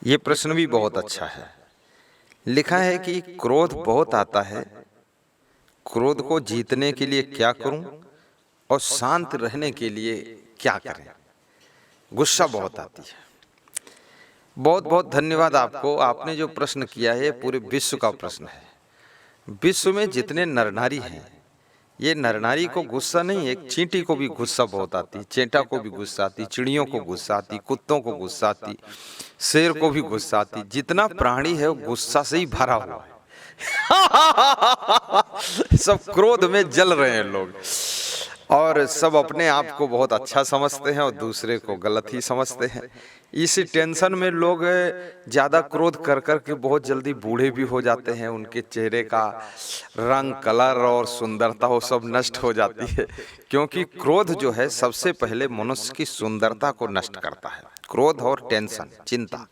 ये प्रश्न भी बहुत अच्छा है। लिखा है कि क्रोध बहुत आता है, क्रोध को जीतने के लिए क्या करूं और शांत रहने के लिए क्या करें। गुस्सा बहुत आती है। बहुत बहुत धन्यवाद आपको। आपने जो प्रश्न किया है पूरे विश्व का प्रश्न है। विश्व में जितने नर नारी हैं, ये नर नारी को गुस्सा नहीं, एक चींटी को भी गुस्सा बहुत आती, चेंटा को भी गुस्सा आती, चिड़ियों को गुस्सा आती, कुत्तों को गुस्सा आती, शेर को भी गुस्सा आती। जितना प्राणी है वो गुस्सा से ही भरा हुआ है। सब क्रोध में जल रहे हैं लोग, और सब अपने आप को बहुत अच्छा समझते हैं और दूसरे को गलत ही समझते हैं। इसी टेंशन में लोग ज्यादा क्रोध कर कर के बहुत जल्दी बूढ़े भी हो जाते हैं। उनके चेहरे का रंग, कलर और सुंदरता वो सब नष्ट हो जाती है, क्योंकि क्रोध जो है सबसे पहले मनुष्य की सुंदरता को नष्ट करता है। क्रोध और टेंशन, चिंता,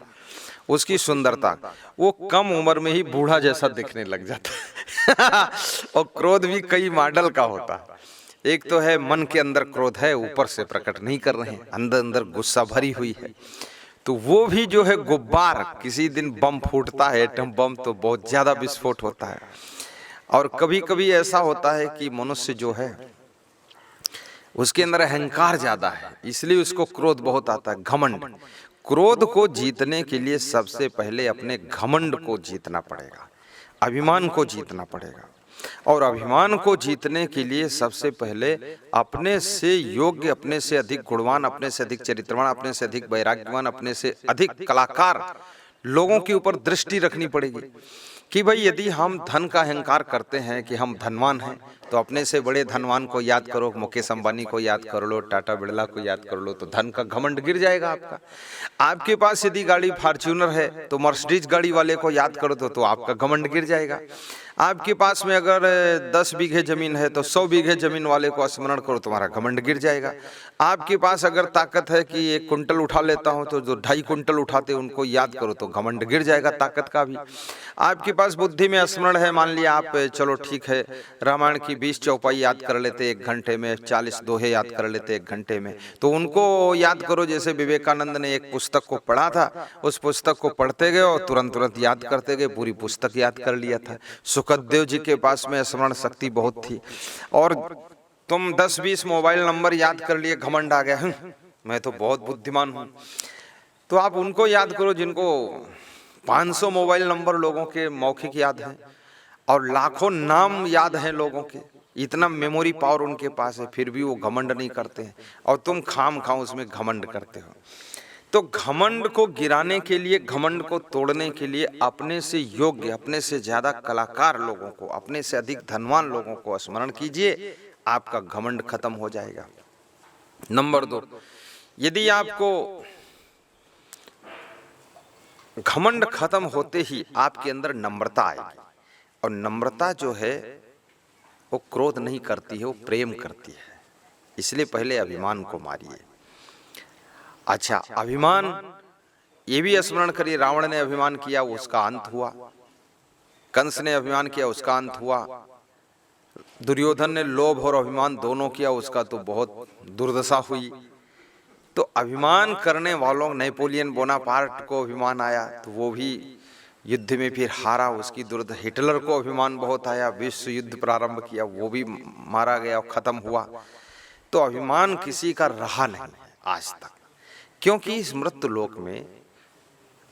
उसकी सुंदरता, वो कम उम्र में ही बूढ़ा जैसा दिखने लग जाता है। और क्रोध भी कई मॉडल का होता है। एक तो है मन के अंदर क्रोध है, ऊपर से प्रकट नहीं कर रहे हैं, अंदर अंदर गुस्सा भरी हुई है, तो वो भी जो है गुब्बार। किसी दिन बम फूटता है, एटम बम, तो बहुत ज्यादा विस्फोट होता है। और कभी कभी ऐसा होता है कि मनुष्य जो है उसके अंदर अहंकार ज्यादा है, इसलिए उसको क्रोध बहुत आता है, घमंड। क्रोध को जीतने के लिए सबसे पहले अपने घमंड को जीतना पड़ेगा, अभिमान को जीतना पड़ेगा। और अभिमान को जीतने के लिए सबसे पहले अपने से योग्य, अपने से अधिक गुणवान, अपने से अधिक चरित्रवान, अपने से अधिक वैराग्यवान, अपने से अधिक कलाकार लोगों के ऊपर दृष्टि रखनी पड़ेगी। कि भाई यदि हम धन का अहंकार करते हैं कि हम धनवान हैं, तो अपने से बड़े धनवान को याद करो, मुकेश अंबानी को याद कर लो, टाटा बिरला को याद कर लो, तो धन का घमंड गिर जाएगा आपका। आपके पास यदि गाड़ी फॉर्च्यूनर है तो मर्सिडीज गाड़ी वाले को याद करो तो आपका घमंड गिर जाएगा। आपके पास में अगर 10 बीघे जमीन है तो 100 बीघे जमीन वाले को स्मरण करो, तुम्हारा घमंड गिर जाएगा। आपके पास अगर ताकत है कि 1 कुंटल उठा लेता हूं, तो जो 2.5 कुंटल उठाते उनको याद करो तो घमंड गिर जाएगा ताकत का भी। आपके पास बुद्धि में स्मरण है, मान लिया आप, चलो ठीक है, रामायण की 20 चौपाई याद कर लेते 1 घंटे में, 40 दोहे याद कर लेते 1 घंटे में, तो उनको याद करो। जैसे विवेकानंद ने एक पुस्तक को पढ़ा था, उस पुस्तक को पढ़ते गए और तुरंत तुरंत याद करते गए, पूरी पुस्तक याद कर लिया था। सुखदेव जी के पास में स्मरण शक्ति बहुत थी। और तुम 10-20 मोबाइल नंबर याद कर लिए, घमंड आ गया, मैं तो बहुत बुद्धिमान हूं। तो आप उनको याद करो जिनको 500 मोबाइल नंबर लोगों के मौखिक याद हैं और लाखों नाम याद हैं लोगों के, इतना मेमोरी पावर उनके पास है, फिर भी वो घमंड नहीं करते हैं, और तुम खाम खाओ उसमें घमंड करते हो। तो घमंड को गिराने के लिए, घमंड को तोड़ने के लिए अपने से योग्य, अपने से ज्यादा कलाकार लोगों को, अपने से अधिक धनवान लोगों को स्मरण कीजिए, आपका घमंड खत्म हो जाएगा। नंबर 2, यदि आपको घमंड खत्म होते ही आपके अंदर नम्रता आएगी, और नम्रता जो है वो क्रोध नहीं करती है, वो प्रेम करती है। इसलिए पहले अभिमान को मारिए। अच्छा, अभिमान ये भी स्मरण करिए, रावण ने अभिमान किया, उसका अंत हुआ। कंस ने अभिमान किया, उसका अंत हुआ। दुर्योधन ने लोभ और अभिमान दोनों किया, उसका तो बहुत दुर्दशा हुई। तो अभिमान करने वालों, नेपोलियन बोनापार्ट को अभिमान आया तो वो भी युद्ध में फिर हारा, उसकी दुर्दशा। हिटलर को अभिमान बहुत आया, विश्व युद्ध प्रारंभ किया, वो भी मारा गया और खत्म हुआ। तो अभिमान किसी का रहा नहीं आज तक, क्योंकि इस मृत्यु लोक में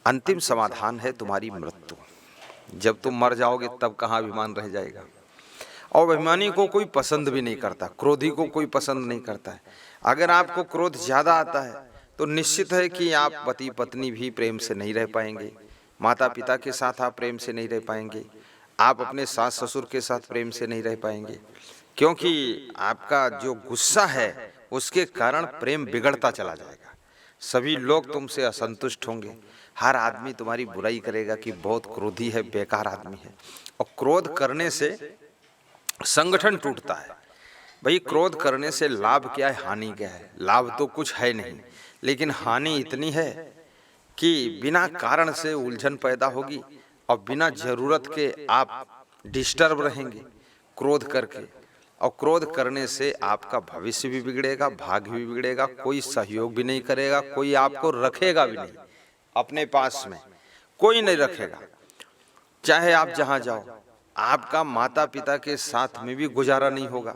अंतिम समाधान है तुम्हारी मृत्यु। जब तुम मर जाओगे तब कहाँ अभिमान रह जाएगा। और अभिमानी को कोई पसंद भी नहीं करता, क्रोधी को कोई पसंद नहीं करता है। अगर आपको क्रोध ज्यादा आता है तो निश्चित है कि आप पति पत्नी भी प्रेम से नहीं रह पाएंगे, माता पिता के साथ आप प्रेम से नहीं रह पाएंगे, आप अपने सास ससुर के साथ प्रेम से नहीं रह पाएंगे, क्योंकि आपका जो गुस्सा है उसके कारण प्रेम बिगड़ता चला जाएगा। सभी लोग तुमसे असंतुष्ट होंगे, हर आदमी तुम्हारी बुराई करेगा कि बहुत क्रोधी है, बेकार आदमी है। और क्रोध करने से संगठन टूटता है। भाई क्रोध करने से लाभ क्या है, हानि क्या है? लाभ तो कुछ है नहीं, लेकिन हानि इतनी है कि बिना कारण से उलझन पैदा होगी और बिना जरूरत के आप डिस्टर्ब रहेंगे क्रोध करके। और क्रोध करने से आपका भविष्य भी बिगड़ेगा, भाग्य भी बिगड़ेगा, कोई सहयोग भी नहीं करेगा, कोई आपको रखेगा भी नहीं। अपने पास में कोई नहीं रखेगा। चाहे आप जहां जाओ, आपका माता पिता के साथ में भी गुजारा नहीं होगा।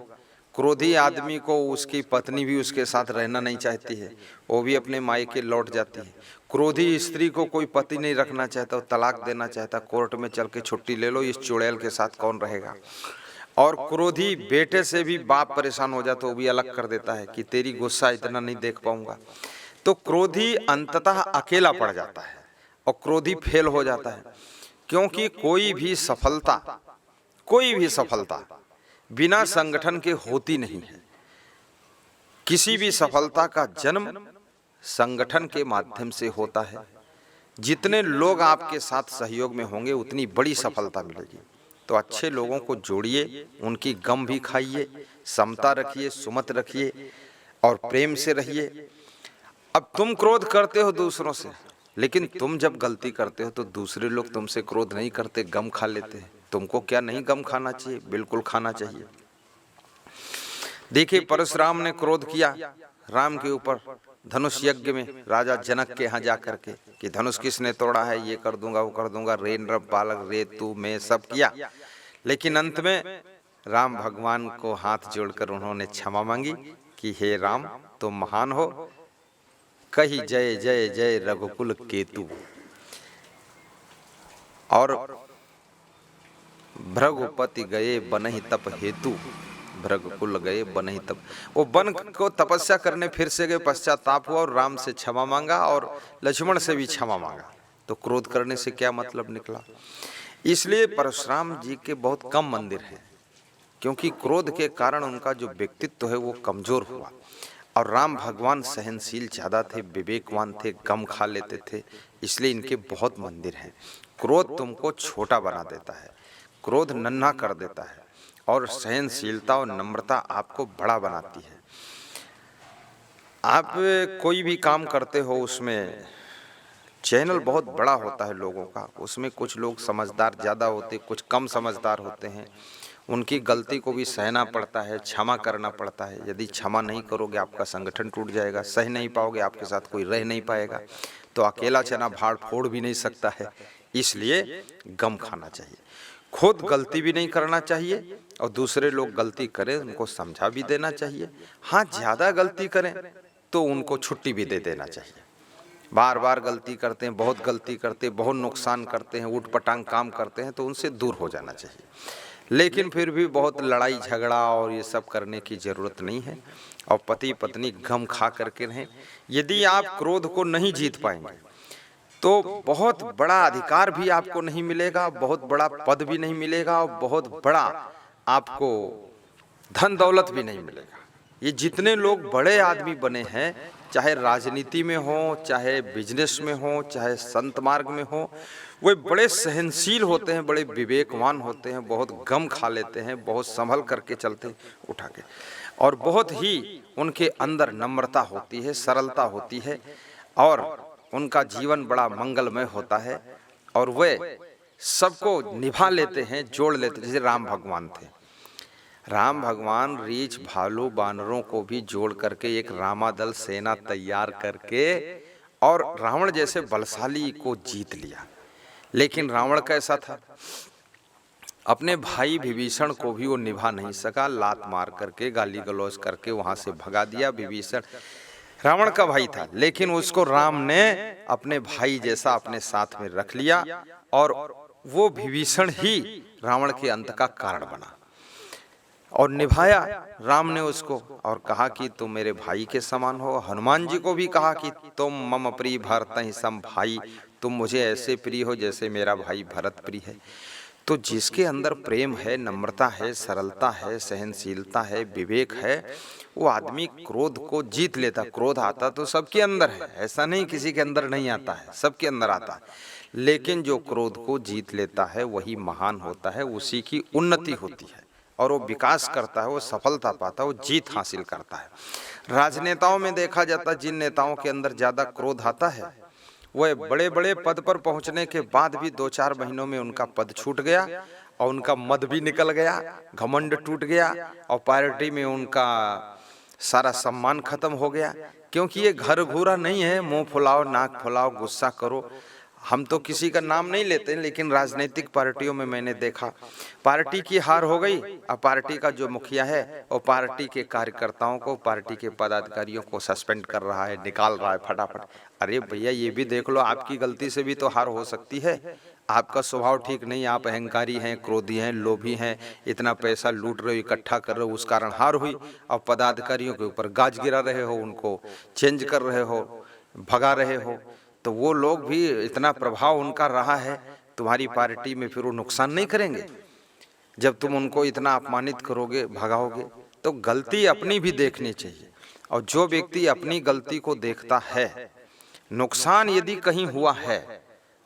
क्रोधी आदमी को उसकी पत्नी भी उसके साथ रहना नहीं चाहती है, वो भी अपने मायके लौट जाती है। क्रोधी स्त्री को कोई पति नहीं रखना चाहता, वो तलाक देना चाहता, कोर्ट में चल के छुट्टी ले लो, इस चुड़ैल के साथ कौन रहेगा। और क्रोधी बेटे से भी बाप परेशान हो जाता, वो भी अलग कर देता है कि तेरी गुस्सा इतना नहीं देख पाऊंगा। तो क्रोधी अंततः अकेला पड़ जाता है और क्रोधी फेल हो जाता है, क्योंकि कोई भी सफलता बिना संगठन के होती नहीं है। किसी भी सफलता का जन्म संगठन के माध्यम से होता है। जितने लोग आपके साथ सहयोग में होंगे उतनी बड़ी सफलता मिलेगी। तो अच्छे लोगों को जोड़िए, उनकी गम भी खाइए, समता रखिए, सुमत रखिए और प्रेम से रहिए। अब तुम क्रोध करते हो दूसरों से, लेकिन तुम जब गलती करते हो तो दूसरे लोग तुमसे क्रोध नहीं करते, गम खा लेते हैं। तुमको क्या नहीं गम खाना चाहिए? बिल्कुल खाना चाहिए। देखिए, परशुराम ने क्रोध किया राम के ऊपर धनुष यज्ञ में, राजा जनक के यहाँ जा करके कि धनुष किसने तोड़ा है, ये कर दूंगा, वो कर दूंगा, रे नर बालक, रे तू मैं, सब किया। लेकिन अंत में राम भगवान को हाथ जोड़कर उन्होंने क्षमा मांगी कि हे राम, तुम महान हो, कही जय जय जय रघुकुल केतु। और भृगुपति गए बनहि तप हेतु, भृगुकुल गए बनहि तप। वो वन को तपस्या करने फिर से गए, पश्चाताप हुआ और राम से क्षमा मांगा और लक्ष्मण से भी क्षमा मांगा। तो क्रोध करने से क्या मतलब निकला? इसलिए परशुराम जी के बहुत कम मंदिर हैं, क्योंकि क्रोध के कारण उनका जो व्यक्तित्व है वो कमजोर हुआ। और राम भगवान सहनशील ज्यादा थे, विवेकवान थे, गम खा लेते थे, इसलिए इनके बहुत मंदिर हैं। क्रोध तुमको छोटा बना देता है, क्रोध नन्हा कर देता है, और सहनशीलता और नम्रता आपको बड़ा बनाती है। आप कोई भी काम करते हो, उसमें चैनल बहुत बड़ा होता है लोगों का, उसमें कुछ लोग समझदार ज़्यादा होते, कुछ कम समझदार होते हैं। उनकी गलती को भी सहना पड़ता है, क्षमा करना पड़ता है। यदि क्षमा नहीं करोगे आपका संगठन टूट जाएगा, सह नहीं पाओगे, आपके साथ कोई रह नहीं पाएगा। तो अकेला चना भाड़ फोड़ भी नहीं सकता है, इसलिए गम खाना चाहिए। खुद गलती भी नहीं करना चाहिए और दूसरे लोग गलती करें उनको समझा भी देना चाहिए। हाँ, ज़्यादा गलती करें तो उनको छुट्टी भी दे देना चाहिए। बार बार गलती करते हैं, बहुत गलती करते हैं, बहुत नुकसान करते हैं, उठ पटांग काम करते हैं, तो उनसे दूर हो जाना चाहिए। लेकिन फिर भी बहुत लड़ाई झगड़ा और ये सब करने की ज़रूरत नहीं है। और पति पत्नी गम खा करके रहें। यदि आप क्रोध को नहीं जीत पाएंगे तो बहुत बड़ा अधिकार भी आपको नहीं मिलेगा, बहुत बड़ा पद भी नहीं मिलेगा और बहुत बड़ा आपको धन दौलत भी नहीं मिलेगा। ये जितने लोग बड़े आदमी बने हैं, चाहे राजनीति में हो, चाहे बिजनेस में हो, चाहे संत मार्ग में हो, वे बड़े सहनशील होते हैं, बड़े विवेकवान होते हैं, बहुत गम खा लेते हैं, बहुत संभल करके चलते उठा के, और बहुत ही उनके अंदर नम्रता होती है, सरलता होती है, और उनका जीवन बड़ा मंगलमय होता है, और वे सबको निभा लेते हैं, जोड़ लेते हैं। जैसे राम भगवान थे, राम भगवान रीछ भालू बानरों को भी जोड़ करके एक रामादल सेना तैयार करके और रावण जैसे बलशाली को जीत लिया। लेकिन रावण कैसा था? अपने भाई विभीषण को भी वो निभा नहीं सका, लात मार करके गाली गलौज करके वहां से भगा दिया। विभीषण रावण का भाई था, लेकिन उसको राम ने अपने भाई जैसा अपने साथ में रख लिया, और वो विभीषण ही रावण के अंत का कारण बना और निभाया राम ने उसको, और कहा कि तुम मेरे भाई के समान हो। हनुमान जी को भी कहा कि तुम मम प्रिय भरत सम भाई, तुम मुझे ऐसे प्रिय हो जैसे मेरा भाई भरत प्रिय है। तो जिसके अंदर प्रेम है, नम्रता है, सरलता है, सहनशीलता है, विवेक है, वो आदमी क्रोध को जीत लेता। क्रोध आता तो सबके अंदर है, ऐसा नहीं किसी के अंदर नहीं आता है, सबके अंदर आता है। लेकिन जो क्रोध को जीत लेता है वही महान होता है, उसी की उन्नति होती है और वो विकास करता है, वो सफलता पाता है, वो जीत हासिल करता है। राजनेताओं में देखा जाता है, जिन नेताओं के अंदर ज्यादा क्रोध आता है वह बड़े बड़े पद पर पहुंचने के बाद भी 2-4 महीनों में उनका पद छूट गया और उनका मद भी निकल गया, घमंड टूट गया और पार्टी में उनका सारा सम्मान खत्म हो गया। क्योंकि ये घर घूरा नहीं है मुंह फुलाओ नाक फुलाओ गुस्सा करो। हम तो किसी का नाम नहीं लेते, लेकिन राजनीतिक पार्टियों में मैंने देखा पार्टी की हार हो गई, अब पार्टी का जो मुखिया है वो पार्टी के कार्यकर्ताओं को, पार्टी के पदाधिकारियों को सस्पेंड कर रहा है, निकाल रहा है फटाफट। अरे भैया ये भी देख लो, आपकी गलती से भी तो हार हो सकती है। आपका स्वभाव ठीक नहीं, आप अहंकारी हैं, क्रोधी हैं, लोभी हैं, इतना पैसा लूट रहे हो, इकट्ठा कर रहे हो, उस कारण हार हुई। अब पदाधिकारियों के ऊपर गाज गिरा रहे हो, उनको चेंज कर रहे हो, भगा रहे हो, तो वो लोग भी इतना प्रभाव उनका रहा है तुम्हारी पार्टी में, फिर वो नुकसान नहीं करेंगे? जब तुम उनको इतना अपमानित करोगे, भगाओगे, तो गलती अपनी भी देखनी चाहिए। और जो व्यक्ति अपनी गलती को देखता है, नुकसान यदि कहीं हुआ है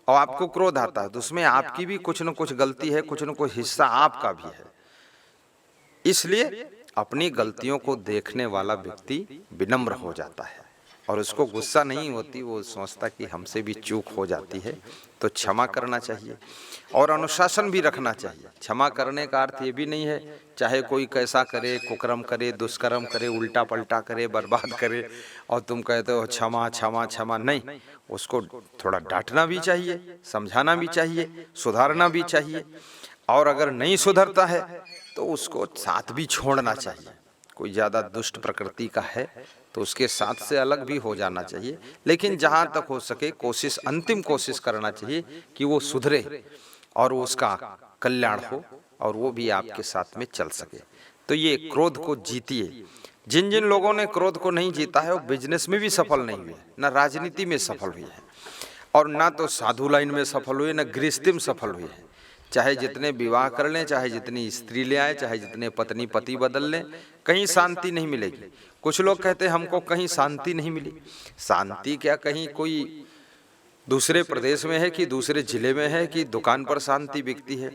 और आपको क्रोध आता है, तो उसमें आपकी भी कुछ न कुछ गलती है, कुछ न कुछ हिस्सा आपका भी है। इसलिए अपनी गलतियों को देखने वाला व्यक्ति विनम्र हो जाता है और उसको गुस्सा नहीं होती, वो सोचता कि हमसे भी चूक हो जाती है तो क्षमा करना चाहिए और अनुशासन भी रखना चाहिए। क्षमा करने का अर्थ ये भी नहीं है चाहे कोई कैसा करे, कुकर्म करे, दुष्कर्म करे, उल्टा पलटा करे, बर्बाद करे और तुम कहते हो क्षमा क्षमा क्षमा, नहीं, उसको थोड़ा डांटना भी चाहिए, समझाना भी चाहिए, सुधारना भी चाहिए। और अगर नहीं सुधरता है तो उसको साथ भी छोड़ना चाहिए। कोई ज़्यादा दुष्ट प्रकृति का है तो उसके साथ से अलग भी हो जाना चाहिए, लेकिन जहाँ तक हो सके कोशिश, अंतिम कोशिश करना चाहिए कि वो सुधरे और उसका कल्याण हो और वो भी आपके साथ में चल सके। तो ये क्रोध को जीतिए। जिन जिन लोगों ने क्रोध को नहीं जीता है वो बिजनेस में भी सफल नहीं हुए, न राजनीति में सफल हुए हैं और ना तो साधु लाइन में सफल हुए, न गृहस्थी में सफल हुए हैं। चाहे जितने विवाह कर लें, चाहे जितनी स्त्री ले आए, चाहे जितने पत्नी पति बदल लें, कहीं शांति नहीं मिलेगी। कुछ लोग कहते हैं हमको कहीं शांति नहीं मिली। शांति क्या कहीं कोई दूसरे प्रदेश में है कि दूसरे जिले में है कि दुकान पर शांति बिकती है?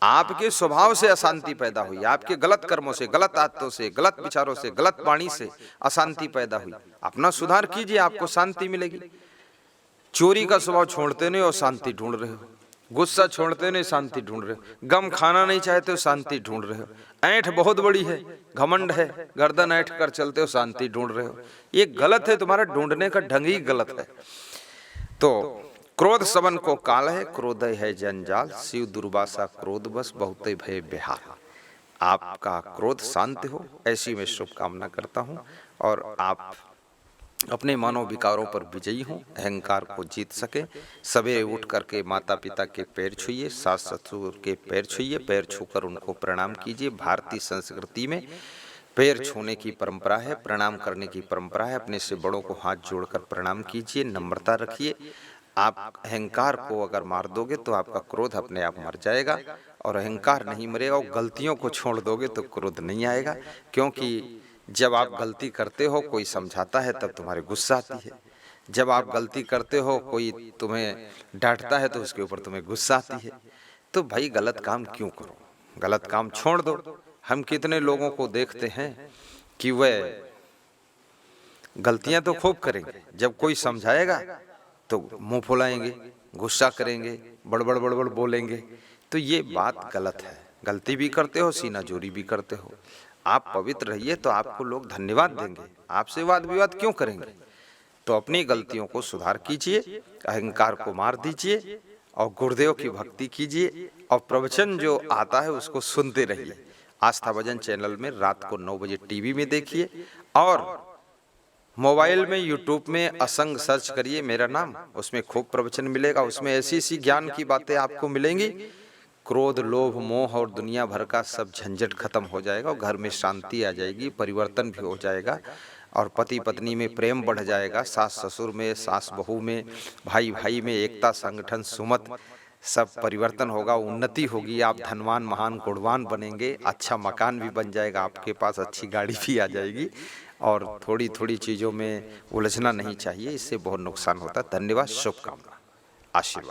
आपके स्वभाव से अशांति पैदा हुई, आपके गलत कर्मों से, गलत आदतों से, गलत विचारों से, गलत वाणी से अशांति पैदा हुई। अपना सुधार कीजिए, आपको शांति मिलेगी। चोरी का स्वभाव छोड़ते नहीं और शांति ढूंढ रहे हो, गुस्सा छोड़ते नहीं शांति ढूंढ रहे हो, गम खाना नहीं चाहते हो शांति ढूंढ रहे हो, ऐंठ बहुत बड़ी है, घमंड है, गर्दन ऐंठ कर चलते हो शांति ढूंढ रहे हो। ये गलत है, तुम्हारा ढूंढने का ढंग ही गलत है। तो क्रोध सबन को काल है, क्रोध है जंजाल, शिव दुर्वासा क्रोध बस बहुते भय बिहार। आपका क्रोध शांत हो, ऐसी मैं शुभकामना करता हूँ और आप अपने मानव विकारों पर विजयी हों, अहंकार को जीत सके। सवेरे उठ करके माता पिता के पैर छूइए, सास ससुर के पैर छूइए, पैर छूकर उनको प्रणाम कीजिए। भारतीय संस्कृति में पैर छूने की परंपरा है, प्रणाम करने की परंपरा है। अपने से बड़ों को हाथ जोड़कर प्रणाम कीजिए, नम्रता रखिए। आप अहंकार को अगर मार दोगे तो आपका क्रोध अपने आप मर जाएगा और अहंकार नहीं मरेगा। और गलतियों को छोड़ दोगे तो क्रोध नहीं आएगा, क्योंकि जब आप गलती करते हो कोई समझाता है तब तुम्हारे गुस्सा आती है, जब आप गलती करते हो कोई तुम्हें डांटता है तो उसके ऊपर तुम्हें गुस्सा आती है। तो भाई गलत काम क्यों करो, गलत काम छोड़ दो। हम कितने लोगों को देखते हैं कि वह गलतियां तो खूब करेंगे, जब कोई समझाएगा तो मुंह फुलाएंगे, गुस्सा करेंगे, बड़बड़ बड़बड़ बोलेंगे। तो ये बात गलत है। गलती भी करते हो, सीना जोरी भी करते हो। आप पवित्र रहिए तो आपको लोग धन्यवाद देंगे, आपसे वाद विवाद क्यों करेंगे? तो अपनी गलतियों को सुधार कीजिए, अहंकार को मार दीजिए और गुरुदेव की भक्ति कीजिए और प्रवचन जो आता है उसको सुनते रहिए। आस्था भजन चैनल में रात को 9 बजे टीवी में देखिए और मोबाइल में यूट्यूब में असंग सर्च करिए मेरा नाम, उसमें खूब प्रवचन मिलेगा। उसमें ऐसी ऐसी ज्ञान की बातें आपको मिलेंगी, क्रोध लोभ मोह और दुनिया भर का सब झंझट खत्म हो जाएगा और घर में शांति आ जाएगी, परिवर्तन भी हो जाएगा और पति पत्नी में प्रेम बढ़ जाएगा, सास ससुर में, सास बहू में, भाई भाई में एकता, संगठन, सुमत, सब परिवर्तन होगा, उन्नति होगी। आप धनवान महान गुणवान बनेंगे, अच्छा मकान भी बन जाएगा आपके पास, अच्छी गाड़ी भी आ जाएगी। और थोड़ी थोड़ी चीज़ों में उलझना नहीं चाहिए, इससे बहुत नुकसान होता है। धन्यवाद, शुभकामना, आशीर्वाद।